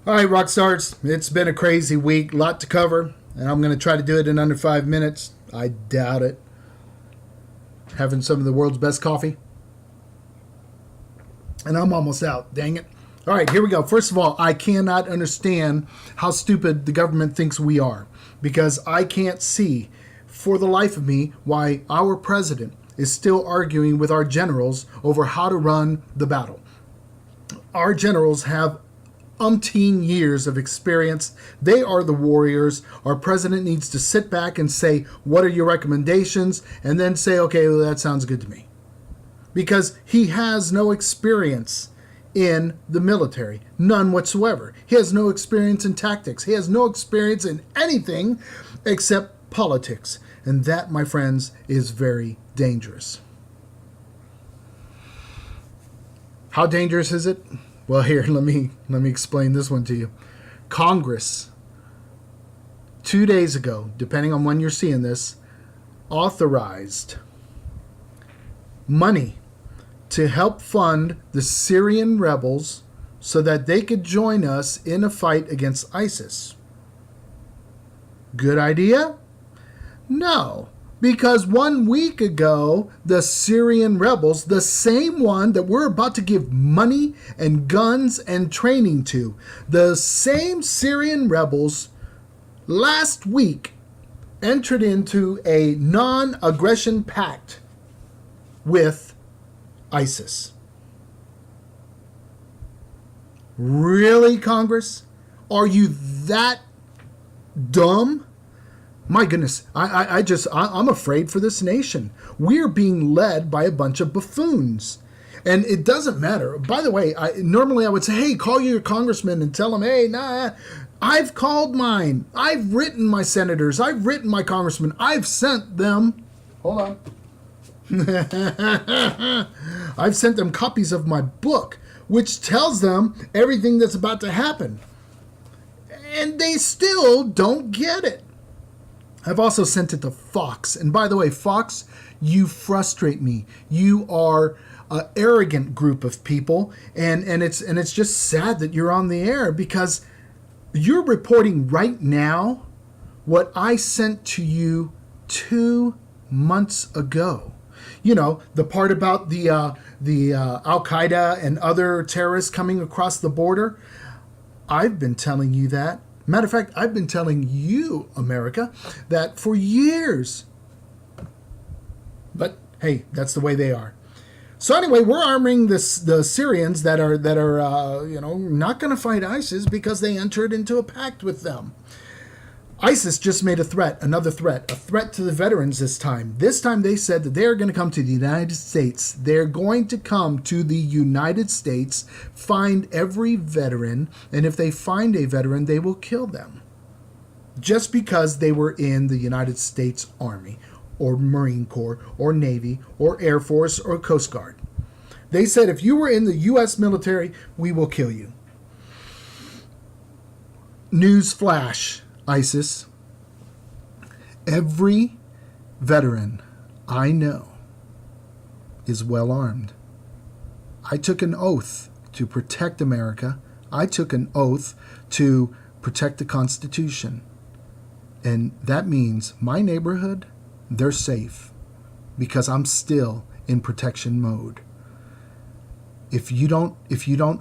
All right, rock stars. It's been a crazy week, lot to cover, and I'm going to try to do it in under 5 minutes. I doubt it. Having some of the world's best coffee, and I'm almost out. Dang it. All right, here we go. First of all, I cannot understand how stupid the government thinks we are because I can't see for the life of me why our president is still arguing with our generals over how to run the battle. Our generals have umpteen years of experience. They are the warriors. Our president needs to sit back and say, what are your recommendations? And then say, okay, well, that sounds good to me. Because he has no experience in the military. None whatsoever. He has no experience in tactics. He has no experience in anything except politics. And that, my friends, is very dangerous. How dangerous is it? Well, here, let me explain this one to you. Congress, 2 days ago, depending on when you're seeing this, authorized money to help fund the Syrian rebels so that they could join us in a fight against ISIS. Good idea? No. Because 1 week ago, the Syrian rebels, the same one that we're about to give money and guns and training to, the same Syrian rebels last week entered into a non-aggression pact with ISIS. Really, Congress? Are you that dumb? My goodness, I'm afraid for this nation. We're being led by a bunch of buffoons. And it doesn't matter. By the way, normally I would say, hey, call your congressman and tell them, hey, nah, I've called mine. I've written my senators. I've written my congressmen. I've sent them. Hold on. I've sent them copies of my book, which tells them everything that's about to happen. And they still don't get it. I've also sent it to Fox. And by the way, Fox, you frustrate me. You are an arrogant group of people. And it's just sad that you're on the air because you're reporting right now what I sent to you 2 months ago. You know, the part about the Al-Qaeda and other terrorists coming across the border. I've been telling you that. Matter of fact, I've been telling you, America, that for years. But hey, that's the way they are. So anyway, we're arming the Syrians that are not going to fight ISIS because they entered into a pact with them. ISIS just made a threat to the veterans this time. This time they said that they're going to come to the United States. They're going to come to the United States, find every veteran, and if they find a veteran, they will kill them. Just because they were in the United States Army, or Marine Corps, or Navy, or Air Force, or Coast Guard. They said if you were in the U.S. military, we will kill you. News flash. ISIS, every veteran I know is well armed. I took an oath to protect America. I took an oath to protect the Constitution. And that means my neighborhood, they're safe because I'm still in protection mode. If you don't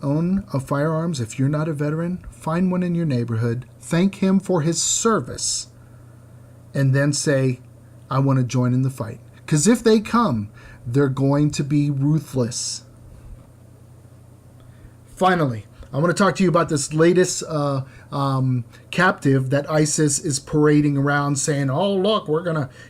own a firearms, if you're not a veteran, find one in your neighborhood, thank him for his service, and then say, I want to join in the fight. Because if they come, they're going to be ruthless. Finally, I want to talk to you about this latest captive that ISIS is parading around saying, oh, look,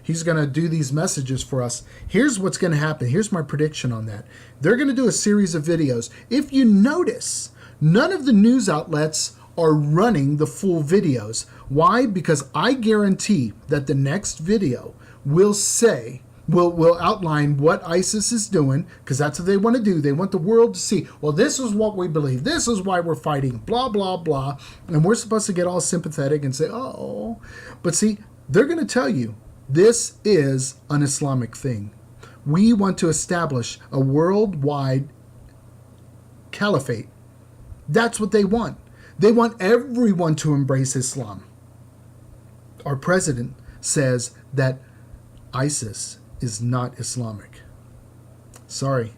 he's going to do these messages for us. Here's what's going to happen. Here's my prediction on that. They're going to do a series of videos. If you notice, none of the news outlets are running the full videos. Why? Because I guarantee that the next video will outline what ISIS is doing, because that's what they want to do. They want the world to see, well, this is what we believe. This is why we're fighting, blah, blah, blah. And we're supposed to get all sympathetic and say, oh. But see, they're going to tell you, this is an Islamic thing. We want to establish a worldwide caliphate. That's what they want. They want everyone to embrace Islam. Our president says that ISIS is not Islamic. Sorry.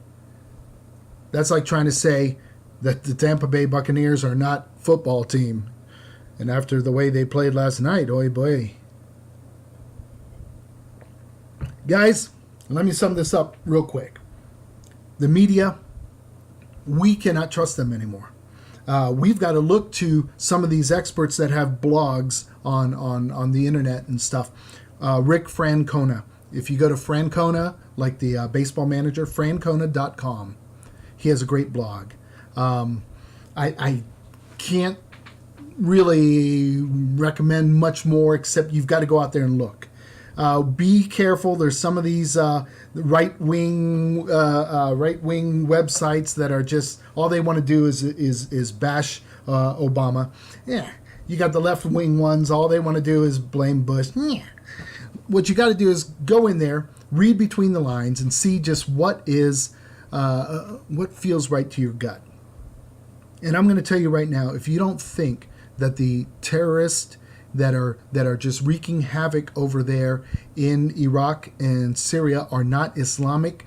That's like trying to say that the Tampa Bay Buccaneers are not a football team. And after the way they played last night, oy boy. Guys, let me sum this up real quick. The media, we cannot trust them anymore. We've got to look to some of these experts that have blogs on the internet and stuff. Rick Francona. If you go to Francona, like the baseball manager, francona.com, he has a great blog. I can't really recommend much more, except you've got to go out there and look. Be careful. There's some of these right-wing websites that are just all they want to do is bash Obama. Yeah, you got the left-wing ones. All they want to do is blame Bush. Yeah. What you got to do is go in there, read between the lines, and see just what feels right to your gut. And I'm going to tell you right now, if you don't think that the terrorists that are just wreaking havoc over there in Iraq and Syria are not Islamic,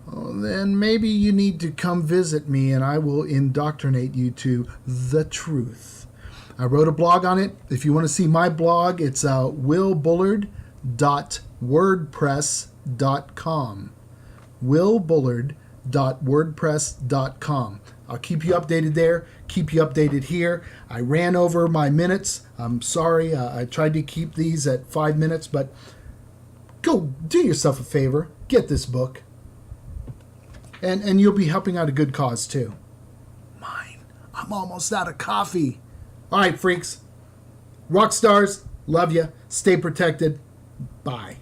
then maybe you need to come visit me and I will indoctrinate you to the truth. I wrote a blog on it. If you want to see my blog, it's willbullard.wordpress.com. willbullard.wordpress.com. I'll keep you updated there, keep you updated here. I ran over my minutes. I'm sorry. I tried to keep these at 5 minutes, but go do yourself a favor. Get this book. And you'll be helping out a good cause, too. Mine. I'm almost out of coffee. All right, freaks. Rock stars. Love you. Stay protected. Bye.